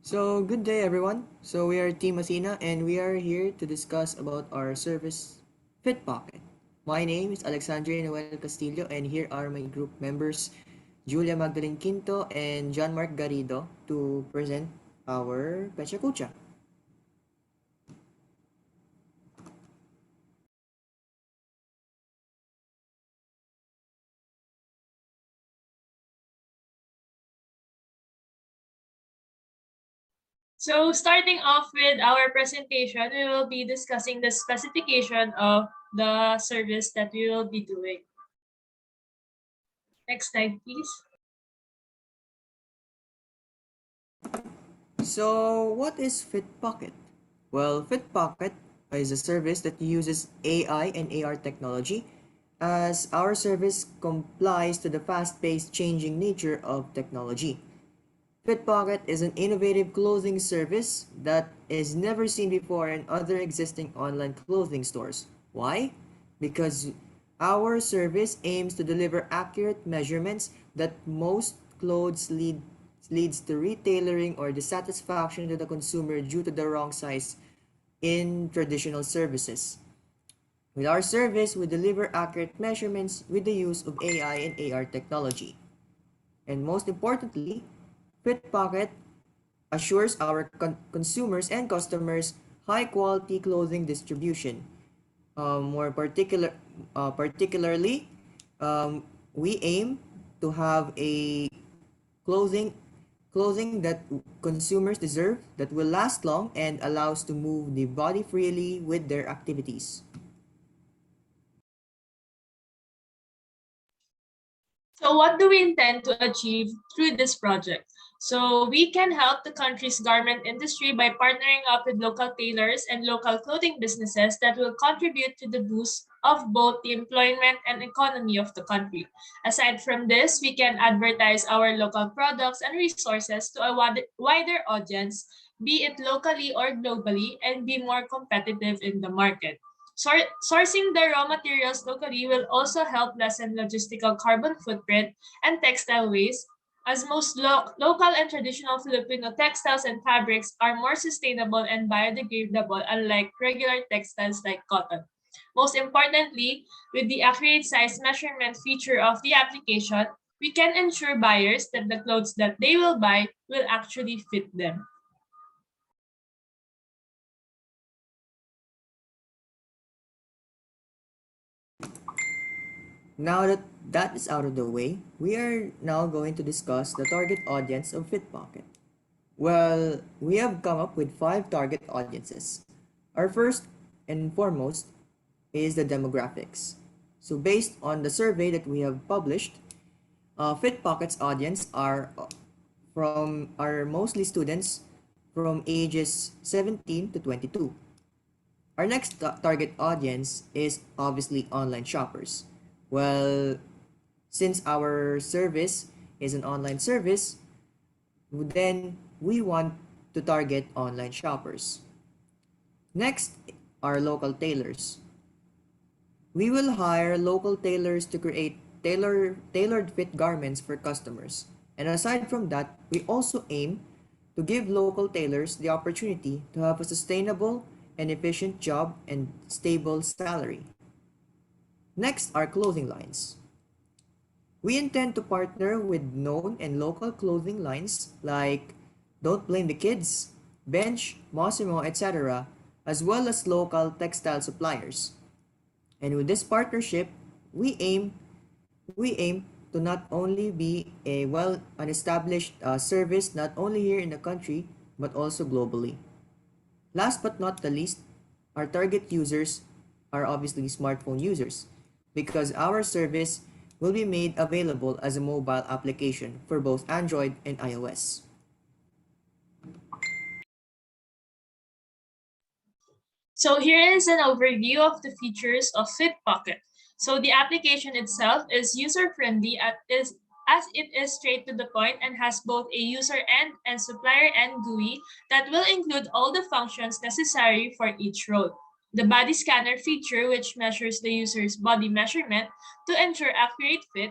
So good day everyone. So we are Team Athena and we are here to discuss about our service FitPocket. My name is Alexandre Noel Castillo and here are my group members Julia Magdalene Quinto and John Mark Garrido to present our Pecha Kucha. So starting off with our presentation, we will be discussing the specification of the service that we will be doing. Next slide, please. So what is FitPocket? Well, FitPocket is a service that uses AI and AR technology as our service complies to the fast-paced changing nature of technology. FitPocket is an innovative clothing service that is never seen before in other existing online clothing stores. Why? Because our service aims to deliver accurate measurements that most clothes leads to retailoring or dissatisfaction to the consumer due to the wrong size in traditional services. With our service, we deliver accurate measurements with the use of AI and AR technology. And most importantly, FitPocket assures our consumers and customers high quality clothing distribution. Particularly, we aim to have a clothing clothing that consumers deserve, that will last long and allows to move the body freely with their activities. So what do we intend to achieve through this project? So we can help the country's garment industry by partnering up with local tailors and local clothing businesses that will contribute to the boost of both the employment and economy of the country. Aside from this, we can advertise our local products and resources to a wider audience, be it locally or globally, and be more competitive in the market. Sourcing the raw materials locally will also help lessen logistical carbon footprint and textile waste, as most local and traditional Filipino textiles and fabrics are more sustainable and biodegradable, unlike regular textiles like cotton. Most importantly, with the accurate size measurement feature of the application, we can ensure buyers that the clothes that they will buy will actually fit them. Now that that is out of the way, we are now going to discuss the target audience of FitPocket. Well, we have come up with 5 target audiences. Our first and foremost is the demographics. So based on the survey that we have published, FitPocket's audience are mostly students from ages 17 to 22. Our next target audience is obviously online shoppers. Well, since our service is an online service, then we want to target online shoppers. Next are local tailors. We will hire local tailors to create tailored fit garments for customers. And aside from that, we also aim to give local tailors the opportunity to have a sustainable and efficient job and stable salary. Next are clothing lines. We intend to partner with known and local clothing lines like Don't Blame the Kids, Bench, Mossimo, etc., as well as local textile suppliers. And with this partnership, we aim we aim to not only be a well an established service not only here in the country but also globally. Last but not the least, our target users are obviously smartphone users because our service will be made available as a mobile application for both Android and iOS. So here is an overview of the features of FitPocket. So the application itself is user-friendly as it is straight to the point and has both a user end and supplier end GUI that will include all the functions necessary for each role. The body scanner feature, which measures the user's body measurement to ensure accurate fit,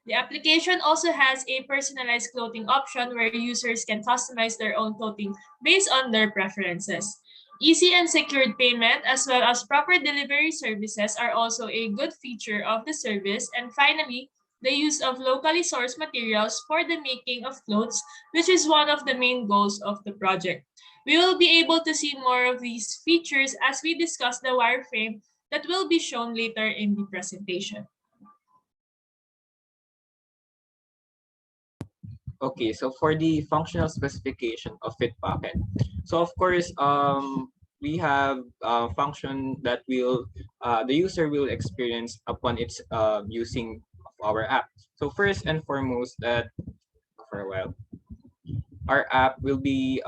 The application also has a personalized clothing option where users can customize their own clothing based on their preferences. Easy and secured payment as well as proper delivery services are also a good feature of the service. And finally, the use of locally sourced materials for the making of clothes, which is one of the main goals of the project. We will be able to see more of these features as we discuss the wireframe that will be shown later in the presentation. Okay, so for the functional specification of FitPocket, so of course, we have a function that will the user will experience upon its using of our app. So first and foremost, that for a while, our app will be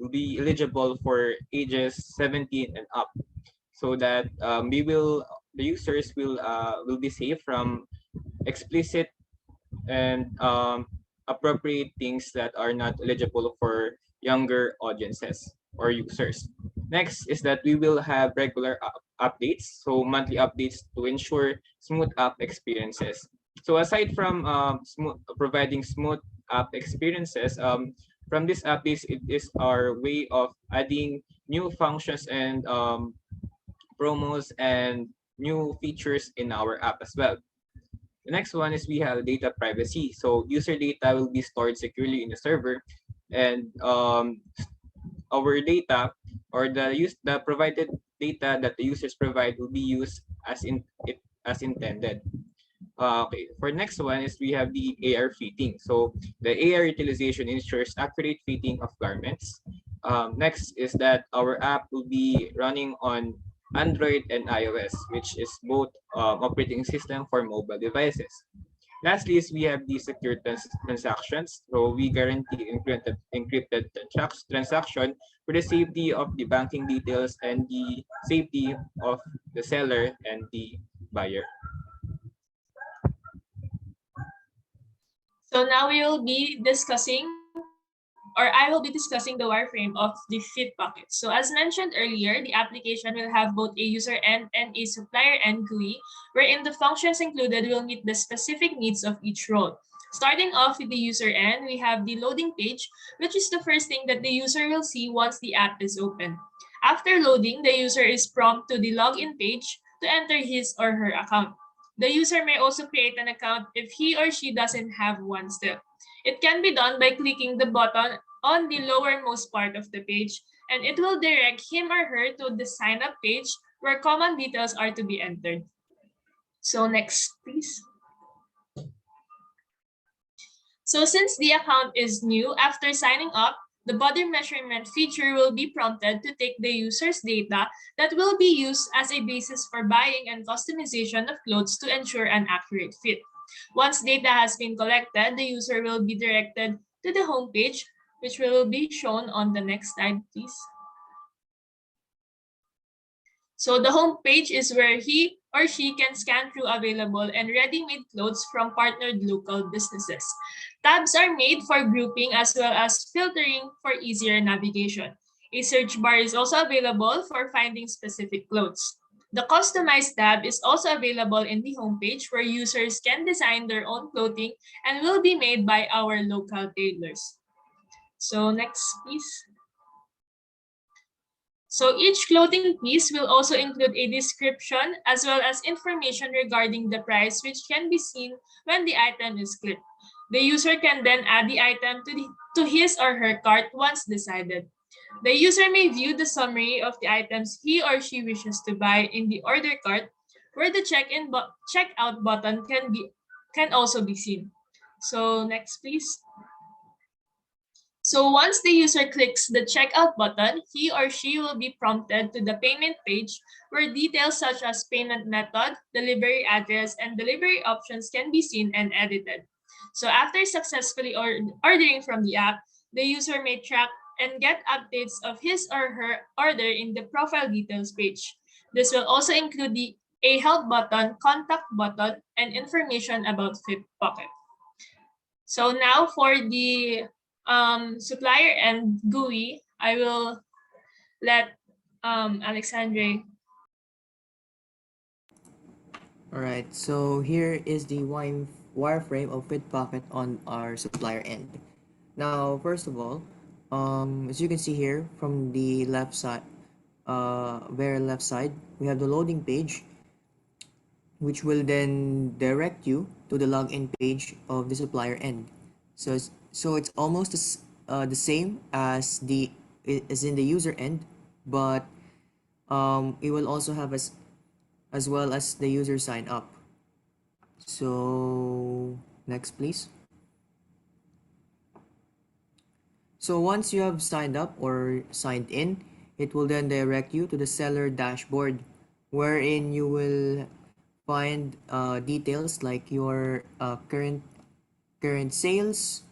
eligible for ages 17 and up, so that the users will be safe from explicit and appropriate things that are not eligible for younger audiences or users. Next is that we will have regular updates, so monthly updates to ensure smooth app experiences. So aside from providing smooth app experiences, from these updates, it is our way of adding new functions and promos and new features in our app as well. The next one is we have data privacy. So user data will be stored securely in the server, and our data or the provided data that the users provide will be used as intended. Okay, for next one is we have the AR fitting. So the AR utilization ensures accurate fitting of garments. Next is that our app will be running on Android and iOS, which is both operating system for mobile devices. Lastly is we have the secure transactions. So we guarantee encrypted transaction for the safety of the banking details and the safety of the seller and the buyer. So now we will be discussing, or I will be discussing the wireframe of the FitPocket. So as mentioned earlier, the application will have both a user end and a supplier end GUI, wherein the functions included will meet the specific needs of each role. Starting off with the user end, we have the loading page, which is the first thing that the user will see once the app is open. After loading, the user is prompted to the login page to enter his or her account. The user may also create an account if he or she doesn't have one still. It can be done by clicking the button on the lowermost part of the page, and it will direct him or her to the sign up page where common details are to be entered. So next, please. So since the account is new, after signing up, the body measurement feature will be prompted to take the user's data that will be used as a basis for buying and customization of clothes to ensure an accurate fit. Once data has been collected, the user will be directed to the home page, which will be shown on the next slide, please. So the home page is where he or she can scan through available and ready-made clothes from partnered local businesses. Tabs are made for grouping as well as filtering for easier navigation. A search bar is also available for finding specific clothes. The Customized tab is also available in the homepage where users can design their own clothing and will be made by our local tailors. So next, please. So each clothing piece will also include a description as well as information regarding the price, which can be seen when the item is clicked. The user can then add the item to his or her cart once decided. The user may view the summary of the items he or she wishes to buy in the order cart, where the checkout button can also be seen. So next, please. So once the user clicks the checkout button, he or she will be prompted to the payment page where details such as payment method, delivery address, and delivery options can be seen and edited. So after successfully ordering from the app, the user may track and get updates of his or her order in the profile details page. This will also include a help button, contact button, and information about FitPocket. So now for the supplier and GUI, I will let Alexandre. Alright, so here is the wireframe of FitPocket on our supplier end. Now, first of all, as you can see here from the left side, very left side, we have the loading page, which will then direct you to the login page of the supplier end. So it's almost the same as as in the user end, but it will also have as well as the user sign up. So next, please. So once you have signed up or signed in, it will then direct you to the seller dashboard, wherein you will find details like your current sales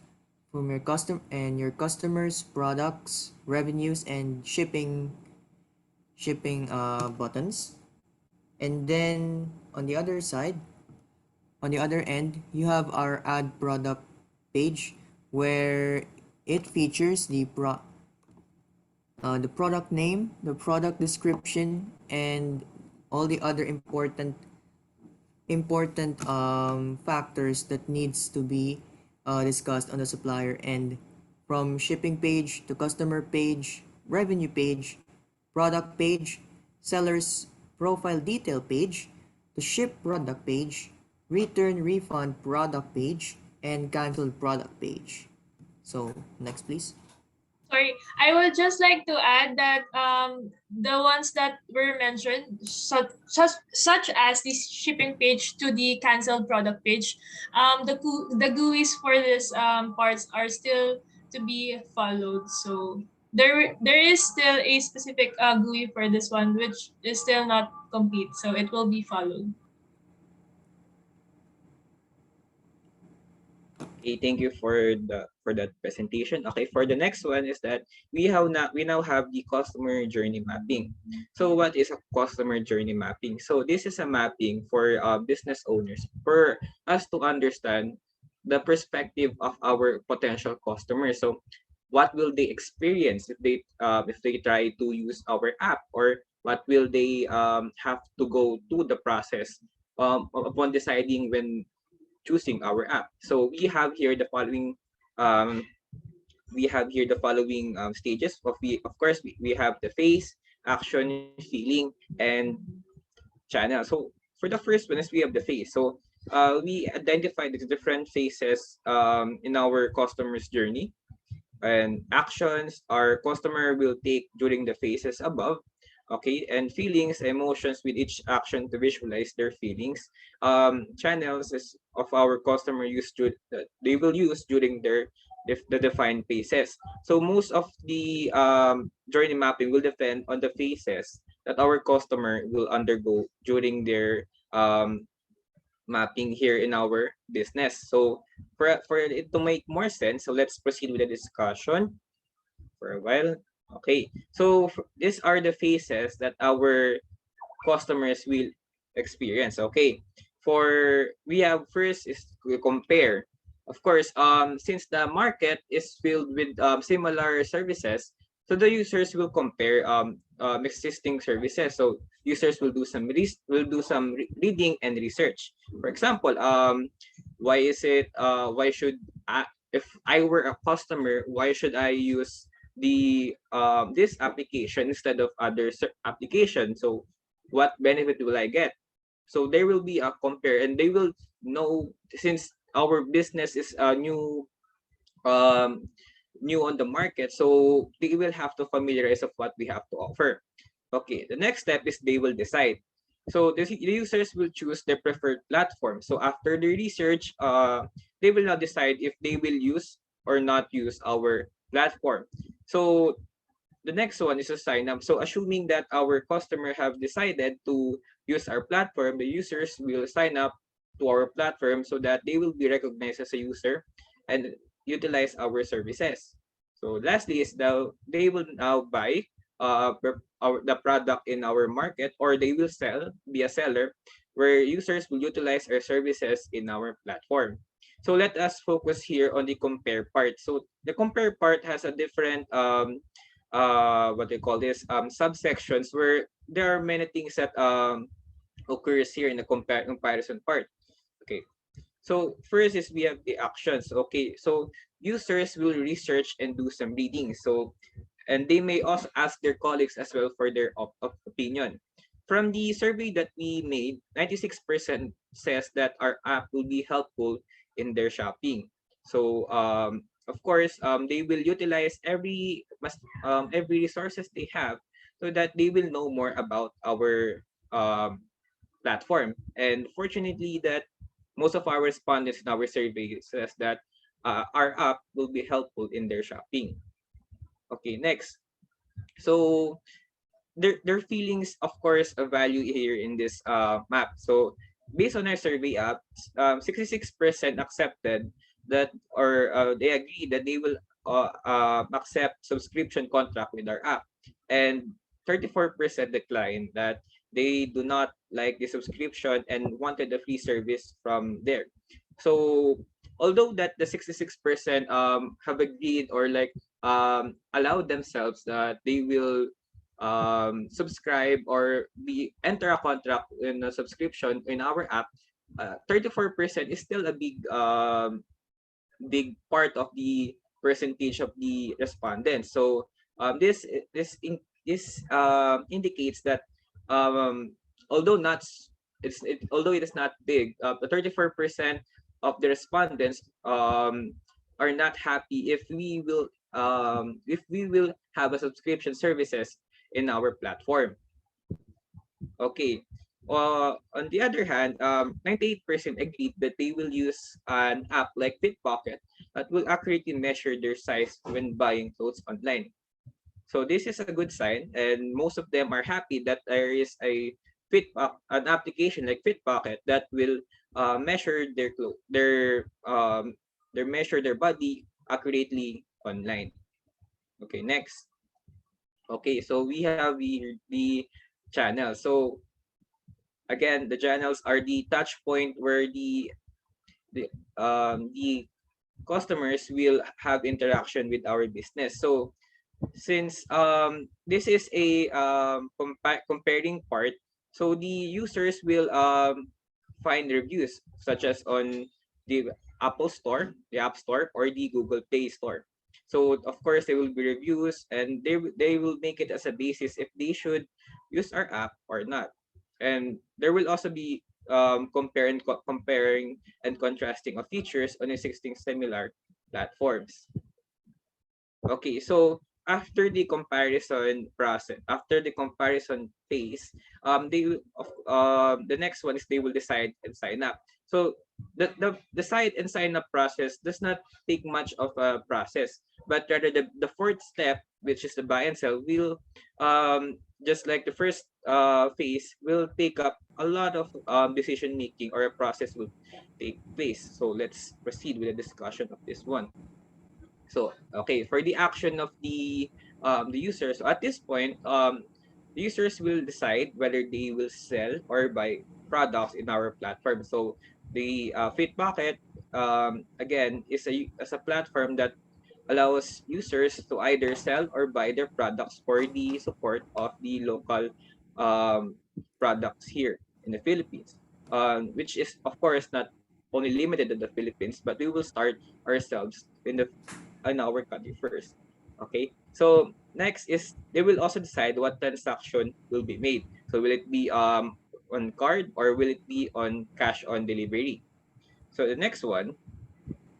from your customers, products, revenues, and shipping buttons. And then on the other side, on the other end, you have our add product page, where it features the product name, the product description, and all the other important factors that needs to be discussed on the supplier end, from shipping page to customer page, revenue page, product page, seller's profile detail page, to ship product page, return refund product page, and canceled product page. So next, please. Sorry, I would just like to add that the ones that were mentioned, such as the shipping page to the canceled product page, the GUIs for this parts are still to be followed. So there is still a specific GUI for this one, which is still not complete. So it will be followed. Okay, thank you for that presentation. Okay, for the next one is that we now have the customer journey mapping. So what is a customer journey mapping? So this is a mapping for business owners for us to understand the perspective of our potential customers. So what will they experience if they try to use our app, or what will they have to go through the process upon deciding when choosing our app. So um, we have here the following stages of course we have the phase, action, feeling, and channel. So for the first one is we have the phase. So we identify the different phases in our customer's journey, and actions our customer will take during the phases above. Okay, and feelings, emotions with each action to visualize their feelings. Channels is of our customer they will use during the defined phases. So most of the journey mapping will depend on the phases that our customer will undergo during their mapping here in our business. So for it to make more sense, so let's proceed with the discussion for a while. Okay, so these are the phases that our customers will experience. Okay, for we have first is we compare. Of course, since the market is filled with similar services, so the users will compare existing services. So users will do some reading and research. For example, why should if I were a customer, why should I use the this application instead of other application? So what benefit will I get? So there will be a compare, and they will know, since our business is um new on the market, so they will have to familiarize of what we have to offer. Okay, the next step is they will decide. So the users will choose their preferred platform. So after the research, they will now decide if they will use or not use our platform. So the next one is a sign up. So assuming that our customer have decided to use our platform, the users will sign up to our platform so that they will be recognized as a user and utilize our services. So lastly is they will now buy the product in our market, or they will be a seller where users will utilize our services in our platform. So let us focus here on the compare part. So the compare part has a different what they call this subsections, where there are many things that occurs here in the comparison part. Okay. So first is we have the actions. Okay. So users will research and do some reading. So and they may also ask their colleagues as well for their opinion. From the survey that we made, 96% says that our app will be helpful in their shopping. So of course, they will utilize every resources they have so that they will know more about our um, platform. And fortunately, that most of our respondents in our survey says that our app will be helpful in their shopping. Okay, next. So their feelings, of course, a value here in this map. So based on our survey apps, 66% accepted that, or they agree that they will accept subscription contract with our app, and 34% declined that they do not like the subscription and wanted the free service from there. So although that the 66% have agreed or like allowed themselves that they will subscribe or be enter a contract in a subscription in our app, 34% is still a big part of the percentage of the respondents. So this indicates that um, although not although it is not big, the 34% of the respondents are not happy if we will have a subscription services in our platform. Okay. On the other hand, 98% agreed that they will use an app like FitPocket that will accurately measure their size when buying clothes online. So this is a good sign, and most of them are happy that there is an application like FitPocket that will measure their measure their body accurately online. Okay, next. Okay, so we have the channel. So again, the channels are the touch point where the customers will have interaction with our business. So since this is a comparing part, so the users will find reviews such as on the Apple Store, the App Store, or the Google Play Store. So of course there will be reviews, and they will make it as a basis if they should use our app or not. And there will also be comparing and contrasting of features on existing similar platforms. Okay, so after the comparison phase, the next one is they will decide and sign up. So the decide and sign up process does not take much of a process, but rather the fourth step, which is the buy and sell, will just like the first phase, will take up a lot of decision making, or a process will take place. So let's proceed with the discussion of this one. So okay, for the action of the users, so at this point, the users will decide whether they will sell or buy products in our platform. So the FitPocket again is a platform that allows users to either sell or buy their products for the support of the local um, products here in the Philippines, which is of course not only limited to the Philippines, but we will start ourselves in our country first. Okay, so next is they will also decide what transaction will be made. So will it be on card, or will it be on cash on delivery? So the next one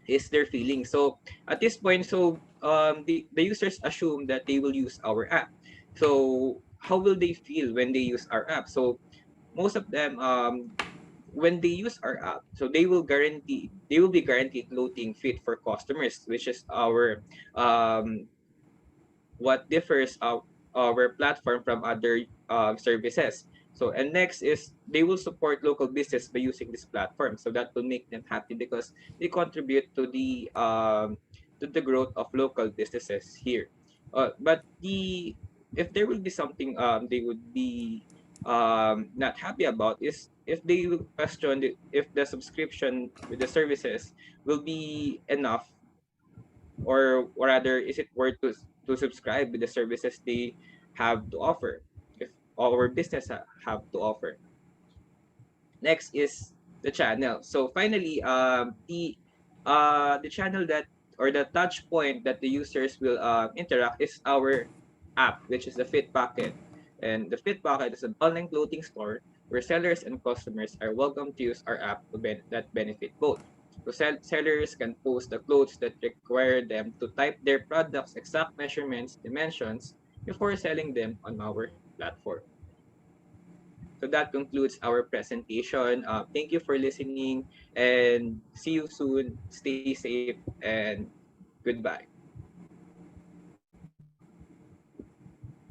is their feeling. So at this point, so the users assume that they will use our app. So how will they feel when they use our app? So most of them when they use our app, so they will be guaranteed loading fit for customers, which is our um what differs our platform from other services. So and next is they will support local business by using this platform. So that will make them happy because they contribute to the growth of local businesses here. But the if there will be something they would be not happy about is if they will question if the subscription with the services will be enough, or rather is it worth to subscribe with the services they have to offer, if our business have to offer. Next is the channel. So finally, the channel that, or the touch point that the users will interact is our app, which is the FitPocket. And the FitPocket is an online clothing store where sellers and customers are welcome to use our app that benefit both. So sellers can post the clothes that require them to type their product's exact measurements, dimensions before selling them on our platform. So that concludes our presentation. Thank you for listening and see you soon. Stay safe and goodbye.